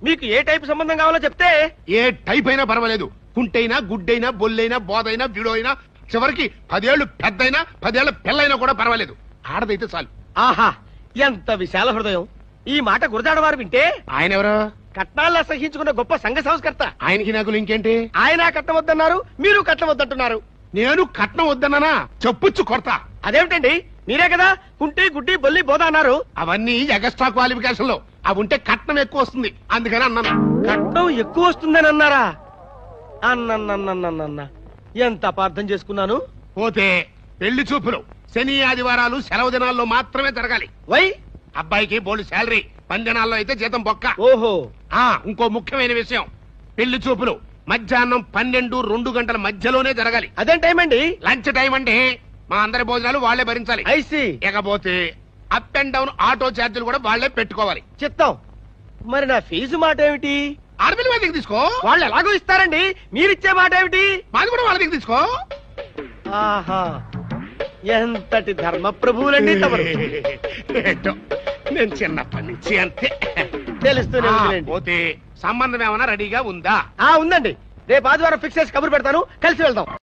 మీకు ఏ టైప్ సంబంధం కావాలో చెప్తే. ఏ టైప్ అయినా పర్వాలేదు. కుంటైనా, గుడ్డైనా, బొల్లైనా, బోధైనా, బిడోయినా, చివరికి 10 ఏళ్ళు పెద్దయినా 10 ఏళ్ల పిల్లైనా కూడా పర్వాలేదు. ఆడదైతే చాలు. ఆహా, ఎంత విశాల హృదయం. ఈ మాట గురజాడవారు వింటే. ఆయన ఎవరు? కట్నాల్లో సహించుకున్న గొప్ప సంఘ సంస్కర్త. ఆయనకి నాకు ఇంకేంటి? ఆయన కట్నం వద్దన్నారు, మీరు కట్నం వద్దంటున్నారు. నేను కట్నం వద్దన్నానా? చెప్పుచ్చు కొడతా. అదేమిటండి, మీరే కదా కుంటి, గుడ్డి, బొల్లి, బోధ అన్నారు. అవన్నీ ఎగస్ట్రా క్వాలిఫికేషన్ లో. అవి ఉంటే కట్నం ఎక్కువ వస్తుంది, అందుకని అన్నాను. కట్నం ఎక్కువ వస్తుందని అన్నారా? అన్న ఎంత అపార్థం చేసుకున్నాను. పోతే పెళ్లి చూపులు శని ఆదివారాలు సెలవు దినాల్లో మాత్రమే జరగాలి. వై? అబ్బాయికి బోల్డ్ శాలరీ, 10 దినాల్లో అయితే జీతం బొక్క. ఓహో. ఇంకో ముఖ్యమైన విషయం, పెళ్లి చూపులు మధ్యాహ్నం 12-2 గంటల మధ్యలోనే జరగాలి. అదేం టైం అండి? లంచ్ టైం అంటే మా అందరి భోజనాలు వాళ్లే భరించాలి. ఐసి. ఇకపోతే అప్ అండ్ డౌన్ ఆటో ఛార్జీలు కూడా వాళ్లే పెట్టుకోవాలి. చిత్తం. మరి నా ఫీజు మాట ఏమిటి? ఆడపిల్ల వాళ్ళ దగ్గర తీసుకో. వాళ్ళు ఎలాగో ఇస్తారండి, మీరిచ్చే మాట ఏమిటి? మాది కూడా వాళ్ళ దగ్గర తీసుకో. ఆహా, ఎంతటి ధర్మ ప్రభువులండి తమరు. నేను చిన్నప్పటి నుంచి అంతే. తెలుస్తూనే ఉందిలేండి. పోతే సంబంధం ఏమైనా రెడీగా ఉందా? ఉందండి. రేపు ఆదివారం ఫిక్స్ చేసి కబురు పెడతాను, కలిసి వెళ్దాం.